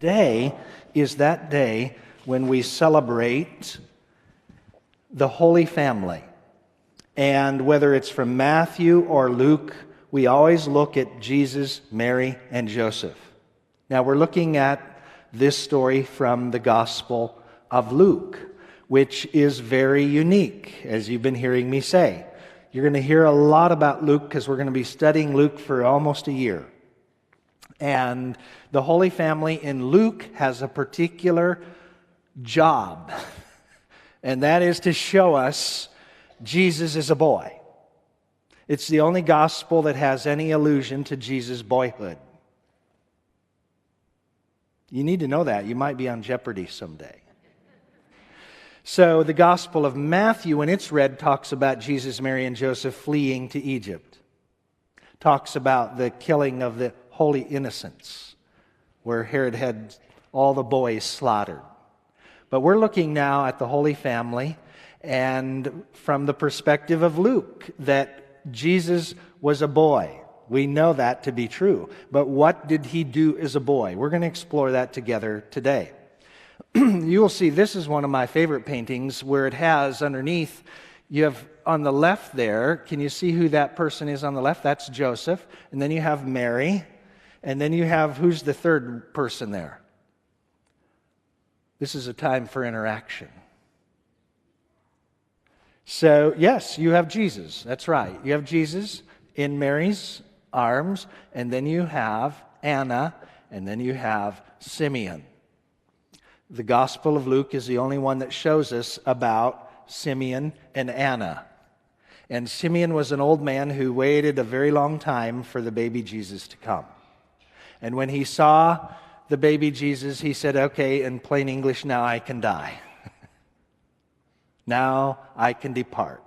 Today is that day when we celebrate the Holy Family. And whether it's from Matthew or Luke, we always look at Jesus, Mary, and Joseph. Now we're looking at this story from the Gospel of Luke, which is very unique, as you've been hearing me say. You're going to hear a lot about Luke because we're going to be studying Luke for almost a year. And the Holy Family in Luke has a particular job, and that is to show us Jesus is a boy. It's the only gospel that has any allusion to Jesus' boyhood. You need to know that. You might be on Jeopardy someday. So the Gospel of Matthew, when it's read, talks about Jesus, Mary, and Joseph fleeing to Egypt. Talks about the killing of the holy innocents, where Herod had all the boys slaughtered. But we're looking now at the Holy Family, and from the perspective of Luke, that Jesus was a boy. We know that to be true. But what did he do as a boy? We're going to explore that together today. You will see this is one of my favorite paintings where it has underneath, you have on the left there, can you see who that person is on the left? That's Joseph. And then you have Mary. And then you have, who's the third person there? This is a time for interaction. So, yes, you have Jesus. That's right. You have Jesus in Mary's arms, and then you have Anna, and then you have Simeon. The Gospel of Luke is the only one that shows us about Simeon and Anna. And Simeon was an old man who waited a very long time for the baby Jesus to come. And when he saw the baby Jesus, he said, okay, in plain English, now I can die. Now I can depart.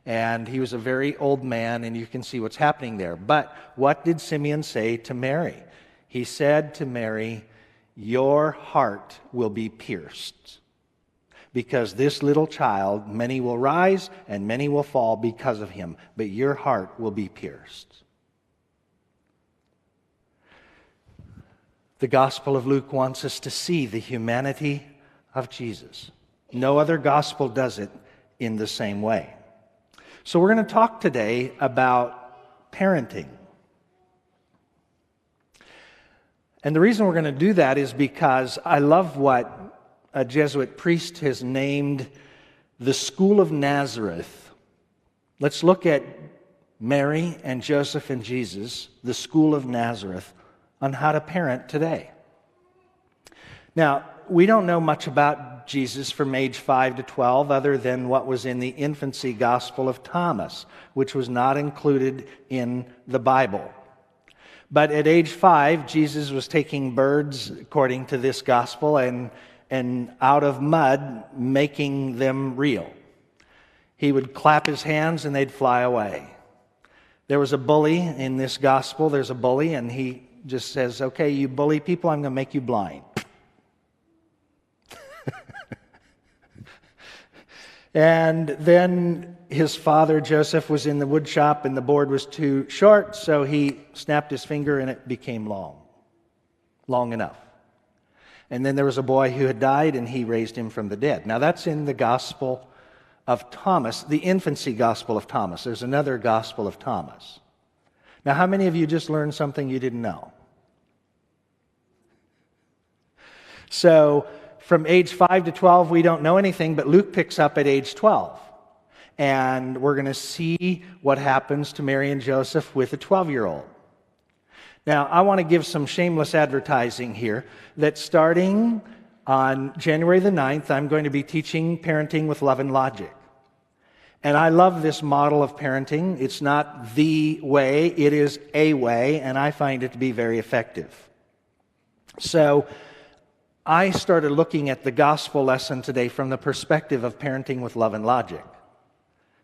And he was a very old man, and you can see what's happening there. But what did Simeon say to Mary? He said to Mary, your heart will be pierced. Because this little child, many will rise and many will fall because of him, but your heart will be pierced. The Gospel of Luke wants us to see the humanity of Jesus. No other gospel does it in the same way. So we're going to talk today about parenting. And the reason we're going to do that is because I love what a Jesuit priest has named the School of Nazareth. Let's look at Mary and Joseph and Jesus, the School of Nazareth, on how to parent today. Now, we don't know much about Jesus from age 5 to 12 other than what was in the infancy Gospel of Thomas, which was not included in the Bible. But at age 5, Jesus was taking birds, according to this Gospel, and out of mud, making them real. He would clap his hands and they'd fly away. There was a bully in this Gospel. There's a bully, and he just says, okay, you bully people, I'm going to make you blind. And then his father, Joseph, was in the wood shop and the board was too short, so he snapped his finger and it became long enough. And then there was a boy who had died and he raised him from the dead. Now that's in the Gospel of Thomas, the infancy Gospel of Thomas. There's another Gospel of Thomas. Now how many of you just learned something you didn't know? So from age 5 to 12, we don't know anything, but Luke picks up at age 12. And we're going to see what happens to Mary and Joseph with a 12-year-old. Now, I want to give some shameless advertising here that starting on January the 9th, I'm going to be teaching parenting with love and logic. And I love this model of parenting. It's not the way, it is a way, and I find it to be very effective. So I started looking at the gospel lesson today from the perspective of parenting with love and logic.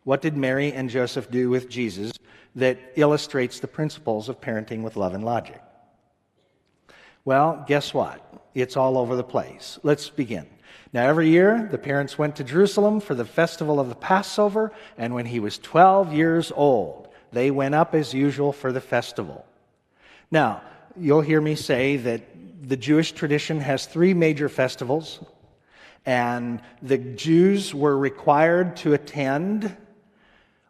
What did Mary and Joseph do with Jesus that illustrates the principles of parenting with love and logic? Well, guess what? It's all over the place. Let's begin. Now, every year, the parents went to Jerusalem for the festival of the Passover, and when he was 12 years old, they went up as usual for the festival. Now, you'll hear me say that the Jewish tradition has 3 major festivals, and the Jews were required to attend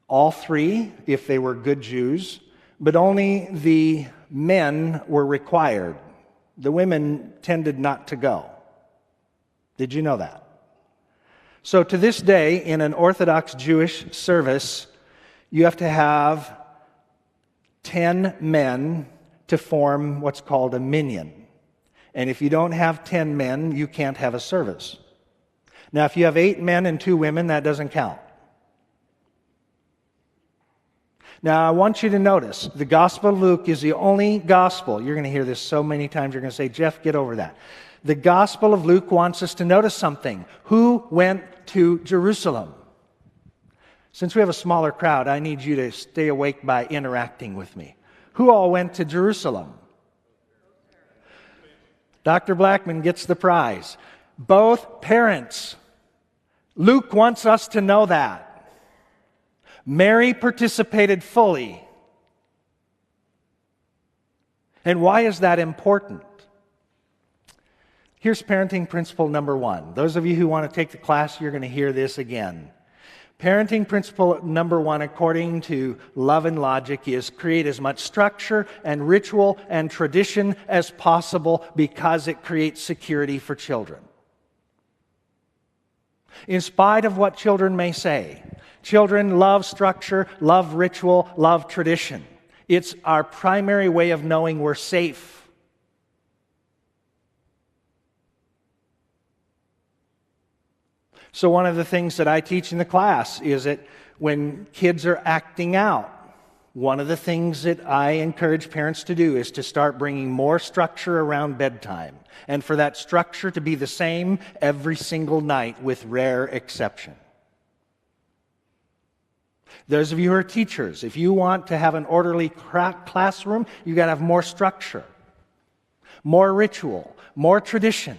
all 3 if they were good Jews, but only the men were required. The women tended not to go. Did you know that? So to this day, in an Orthodox Jewish service, you have to have 10 men to form what's called a minyan. And if you don't have 10 men, you can't have a service. Now, if you have 8 men and 2 women, that doesn't count. Now, I want you to notice, the Gospel of Luke is the only gospel. You're going to hear this so many times, you're going to say, Jeff, get over that. The Gospel of Luke wants us to notice something. Who went to Jerusalem? Since we have a smaller crowd, I need you to stay awake by interacting with me. Who all went to Jerusalem? Dr. Blackman gets the prize. Both parents. Luke wants us to know that. Mary participated fully. And why is that important? Here's parenting principle number 1. Those of you who want to take the class, you're going to hear this again. Parenting principle number 1, according to Love and Logic, is create as much structure and ritual and tradition as possible because it creates security for children. In spite of what children may say, children love structure, love ritual, love tradition. It's our primary way of knowing we're safe. So one of the things that I teach in the class is that when kids are acting out, one of the things that I encourage parents to do is to start bringing more structure around bedtime, and for that structure to be the same every single night with rare exception. Those of you who are teachers, if you want to have an orderly classroom, you've got to have more structure, more ritual, more tradition.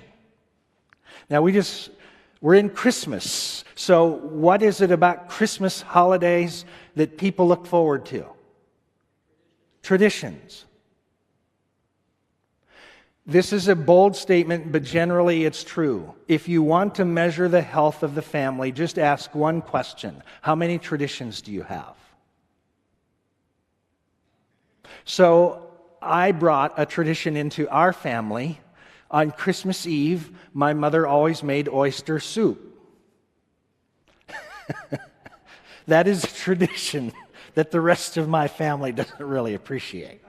Now we're in Christmas, so what is it about Christmas holidays that people look forward to? Traditions. This is a bold statement, but generally it's true. If you want to measure the health of the family, just ask one question. How many traditions do you have? So I brought a tradition into our family. On Christmas Eve, my mother always made oyster soup. That is a tradition that the rest of my family doesn't really appreciate.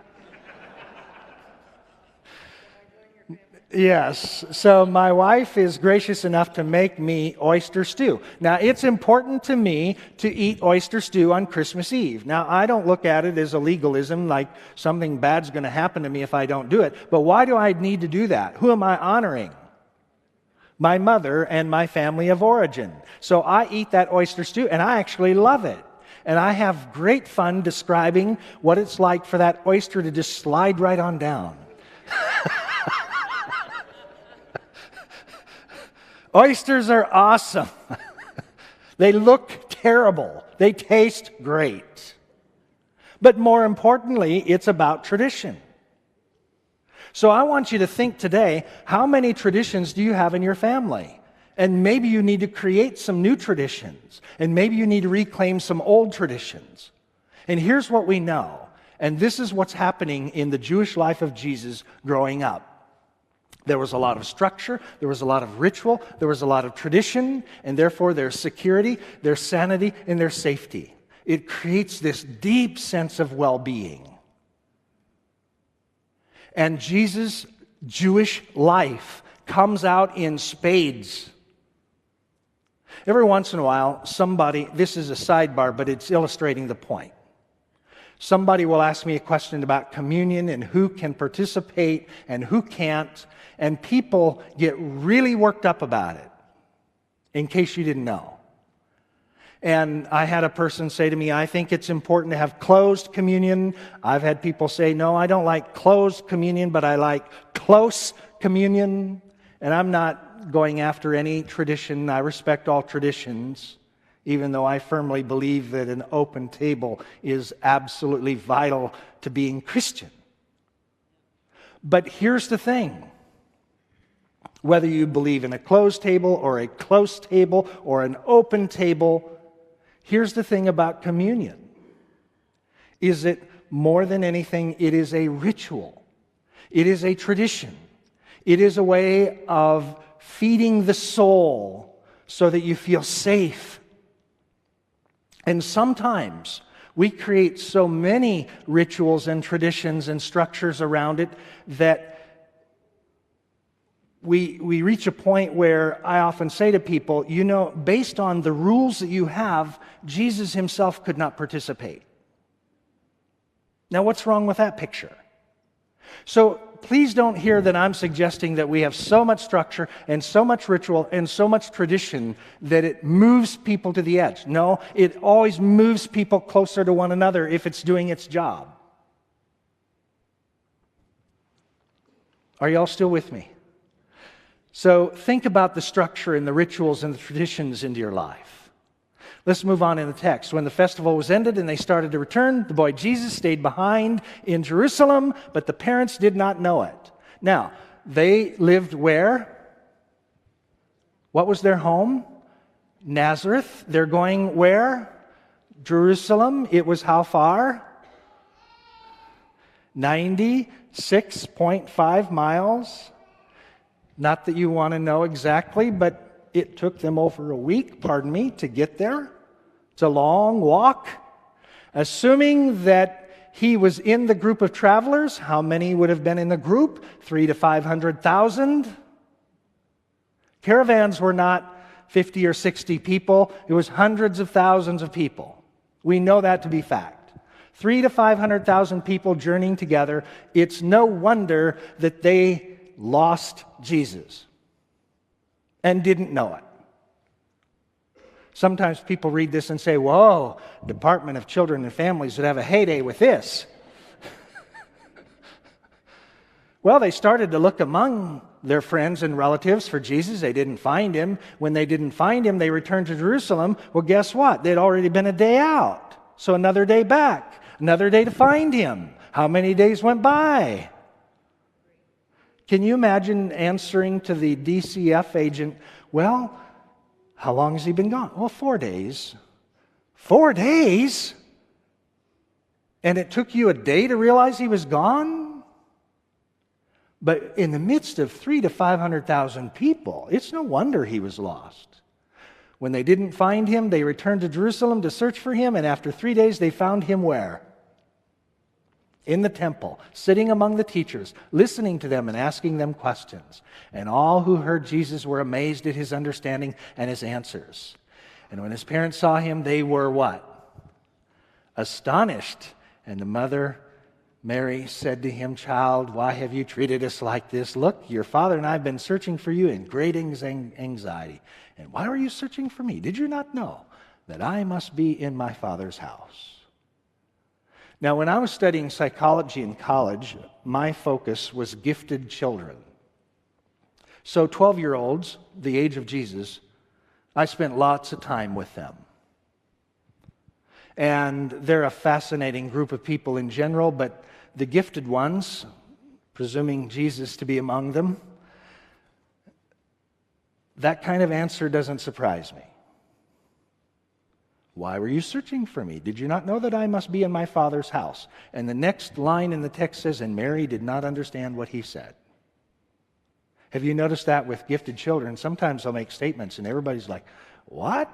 Yes, so my wife is gracious enough to make me oyster stew. Now, it's important to me to eat oyster stew on Christmas Eve. Now, I don't look at it as a legalism, like something bad's going to happen to me if I don't do it. But why do I need to do that? Who am I honoring? My mother and my family of origin. So I eat that oyster stew, and I actually love it. And I have great fun describing what it's like for that oyster to just slide right on down. Oysters are awesome. They look terrible. They taste great. But more importantly, it's about tradition. So I want you to think today, how many traditions do you have in your family? And maybe you need to create some new traditions. And maybe you need to reclaim some old traditions. And here's what we know. And this is what's happening in the Jewish life of Jesus growing up. There was a lot of structure, there was a lot of ritual, there was a lot of tradition, and therefore there's security, there's sanity, and there's safety. It creates this deep sense of well-being. And Jesus' Jewish life comes out in spades. Every once in a while, somebody, this is a sidebar, but it's illustrating the point. Somebody will ask me a question about communion and who can participate and who can't. And people get really worked up about it, in case you didn't know. And I had a person say to me, I think it's important to have closed communion. I've had people say, no, I don't like closed communion, but I like close communion. And I'm not going after any tradition. I respect all traditions, even though I firmly believe that an open table is absolutely vital to being Christian. But here's the thing. Whether you believe in a closed table or a close table or an open table, here's the thing about communion. Is that more than anything, it is a ritual. It is a tradition. It is a way of feeding the soul so that you feel safe. And sometimes we create so many rituals and traditions and structures around it that we reach a point where I often say to people, you know, based on the rules that you have, Jesus himself could not participate. Now, what's wrong with that picture? So please don't hear that I'm suggesting that we have so much structure and so much ritual and so much tradition that it moves people to the edge. No, it always moves people closer to one another if it's doing its job. Are you all still with me? So think about the structure and the rituals and the traditions into your life. Let's move on in the text. When the festival was ended and they started to return, the boy Jesus stayed behind in Jerusalem, but the parents did not know it. Now, they lived where? What was their home? Nazareth. They're going where? Jerusalem. It was how far? 96.5 miles. Not that you want to know exactly, but it took them over a week, to get there. It's a long walk. Assuming that he was in the group of travelers, how many would have been in the group? 300,000 to 500,000. Caravans were not 50 or 60 people. It was hundreds of thousands of people. We know that to be fact. 300,000 to 500,000 people journeying together. It's no wonder that they lost Jesus and didn't know it. Sometimes people read this and say, whoa, Department of Children and Families would have a heyday with this. Well, they started to look among their friends and relatives for Jesus. They didn't find him. When they didn't find him, they returned to Jerusalem. Well, guess what? They'd already been a day out. So another day back, another day to find him. How many days went by? Can you imagine answering to the DCF agent, well, how long has he been gone? Well, 4 days. 4 days? And it took you a day to realize he was gone? But in the midst of 300,000 to 500,000 people, it's no wonder he was lost. When they didn't find him, they returned to Jerusalem to search for him, and after 3 days they found him where? In the temple, sitting among the teachers, listening to them and asking them questions. And all who heard Jesus were amazed at his understanding and his answers. And when his parents saw him, they were what? Astonished. And the mother, Mary, said to him, "Child, why have you treated us like this? Look, your father and I have been searching for you in great anxiety. And why were you searching for me? Did you not know that I must be in my Father's house?" Now, when I was studying psychology in college, my focus was gifted children. So 12-year-olds, the age of Jesus, I spent lots of time with them. And they're a fascinating group of people in general, but the gifted ones, presuming Jesus to be among them, that kind of answer doesn't surprise me. Why were you searching for me? Did you not know that I must be in my Father's house? And the next line in the text says, and Mary did not understand what he said. Have you noticed that with gifted children? Sometimes they'll make statements and everybody's like, what?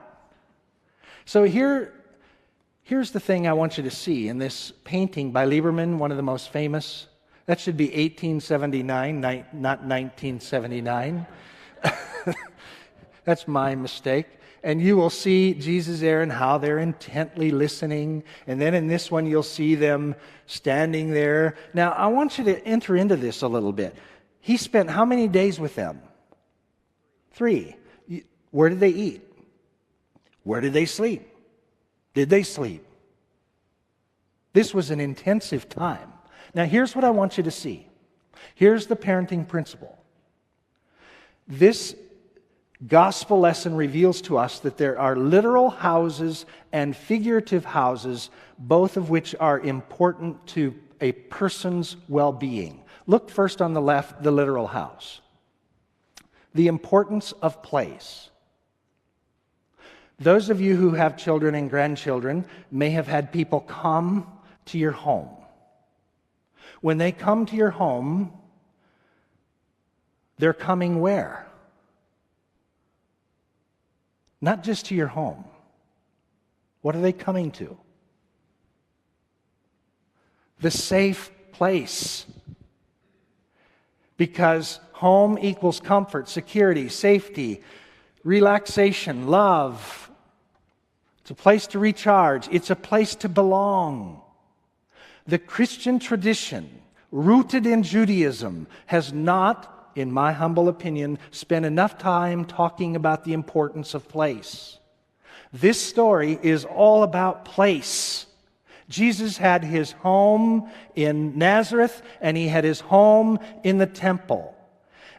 So here's the thing I want you to see in this painting by Lieberman, one of the most famous. That should be 1879, not 1979. That's my mistake. And you will see Jesus there and how they're intently listening. And then in this one, you'll see them standing there. Now, I want you to enter into this a little bit. He spent how many days with them? 3. Where did they eat? Where did they sleep? Did they sleep? This was an intensive time. Now, here's what I want you to see. Here's the parenting principle. This gospel lesson reveals to us that there are literal houses and figurative houses, both of which are important to a person's well-being. Look first on the left, the literal house. The importance of place. Those of you who have children and grandchildren may have had people come to your home. When they come to your home, they're coming where? Not just to your home. What are they coming to? The safe place. Because home equals comfort, security, safety, relaxation, love. It's a place to recharge. It's a place to belong. The Christian tradition, rooted in Judaism, has not, in my humble opinion, spent enough time talking about the importance of place. This story is all about place. Jesus had his home in Nazareth, and he had his home in the temple.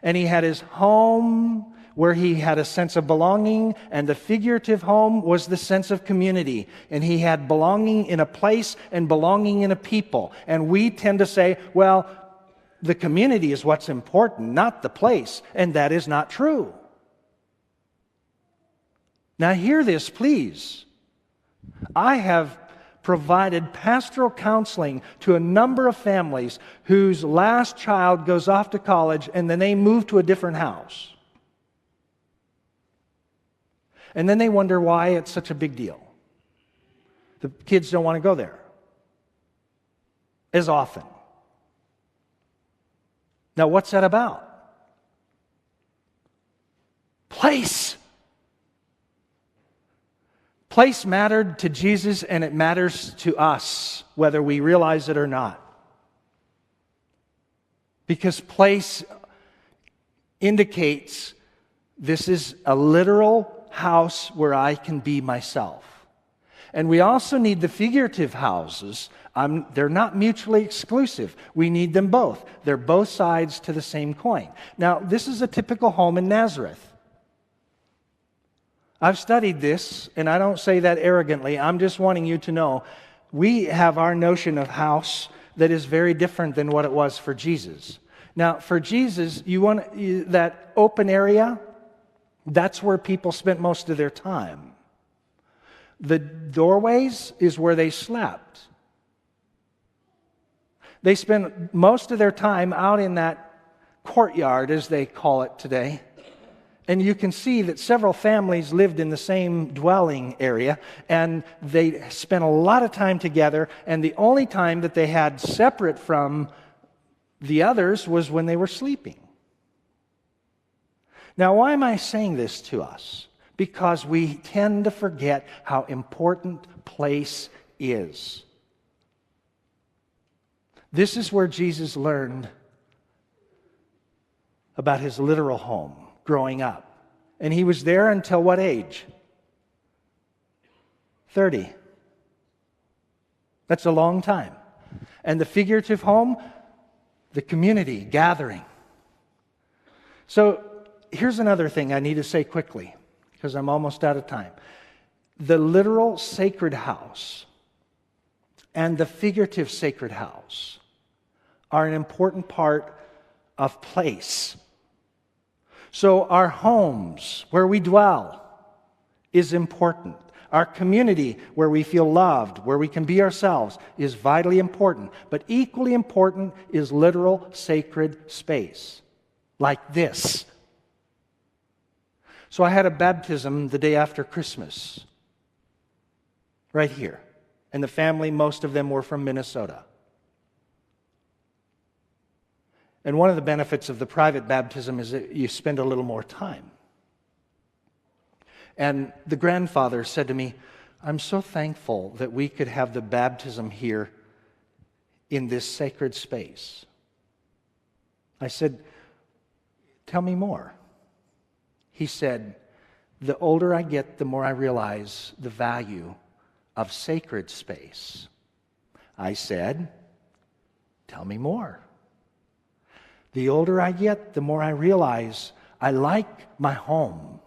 And he had his home where he had a sense of belonging, and the figurative home was the sense of community. And he had belonging in a place and belonging in a people. And we tend to say, well, the community is what's important, not the place. And that is not true. Now hear this, please. I have provided pastoral counseling to a number of families whose last child goes off to college and then they move to a different house. And then they wonder why it's such a big deal. The kids don't want to go there as often. Now, what's that about? Place. Place mattered to Jesus, and it matters to us, whether we realize it or not. Because place indicates this is a literal house where I can be myself. And we also need the figurative houses. They're not mutually exclusive. We need them both. They're both sides to the same coin. Now, this is a typical home in Nazareth. I've studied this, and I don't say that arrogantly. I'm just wanting you to know we have our notion of house that is very different than what it was for Jesus. Now, for Jesus, that open area, that's where people spent most of their time. The doorways is where they slept. They spent most of their time out in that courtyard, as they call it today. And you can see that several families lived in the same dwelling area, and they spent a lot of time together, and the only time that they had separate from the others was when they were sleeping. Now, why am I saying this to us? Because we tend to forget how important place is. This is where Jesus learned about his literal home growing up. And he was there until what age? 30. That's a long time. And the figurative home, the community gathering. So here's another thing I need to say quickly, because I'm almost out of time. The literal sacred house and the figurative sacred house are an important part of place. So our homes, where we dwell, is important. Our community, where we feel loved, where we can be ourselves, is vitally important. But equally important is literal sacred space, like this. So I had a baptism the day after Christmas, right here. And the family, most of them were from Minnesota. And one of the benefits of the private baptism is that you spend a little more time. And the grandfather said to me, I'm so thankful that we could have the baptism here in this sacred space. I said, tell me more. He said, the older I get, the more I realize the value of sacred space. I said, tell me more. The older I get, the more I realize I like my home,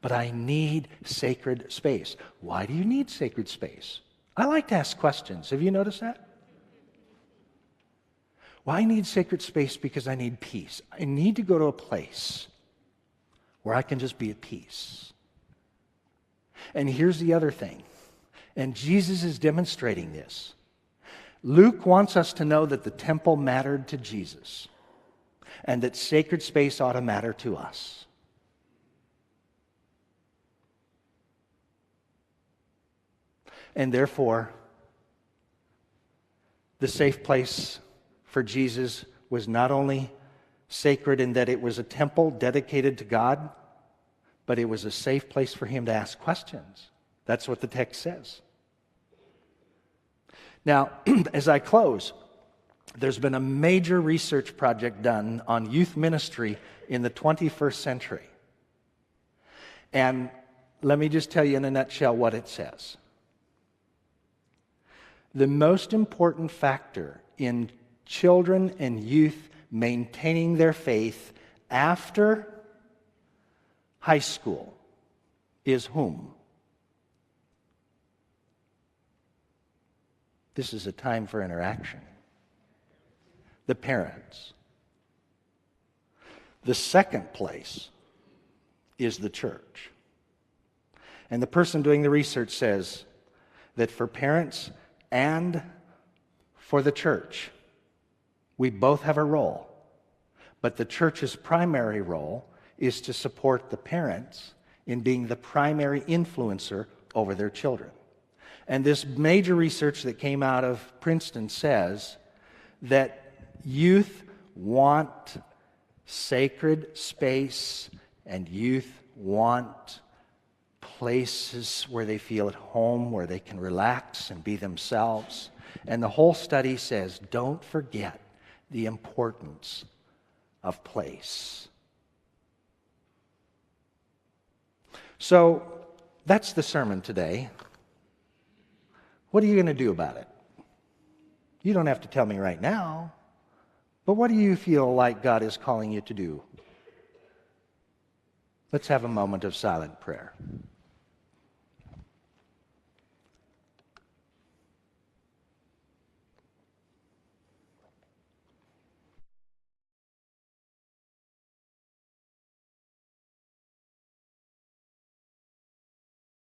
but I need sacred space. Why do you need sacred space? I like to ask questions. Have you noticed that? Well, I need sacred space because I need peace. I need to go to a place where I can just be at peace. And here's the other thing, and Jesus is demonstrating this. Luke wants us to know that the temple mattered to Jesus and that sacred space ought to matter to us. And therefore, the safe place for Jesus was not only sacred in that it was a temple dedicated to God, but it was a safe place for him to ask questions. That's what the text says. Now, as I close, there's been a major research project done on youth ministry in the 21st century. And let me just tell you in a nutshell what it says. The most important factor in children and youth maintaining their faith after high school is whom? This is a time for interaction. The parents. The second place is the church. And the person doing the research says that for parents and for the church, we both have a role. But the church's primary role is to support the parents in being the primary influencer over their children. And this major research that came out of Princeton says that youth want sacred space and youth want places where they feel at home, where they can relax and be themselves. And the whole study says, don't forget the importance of place. So that's the sermon today. What are you going to do about it? You don't have to tell me right now, but what do you feel like God is calling you to do? Let's have a moment of silent prayer.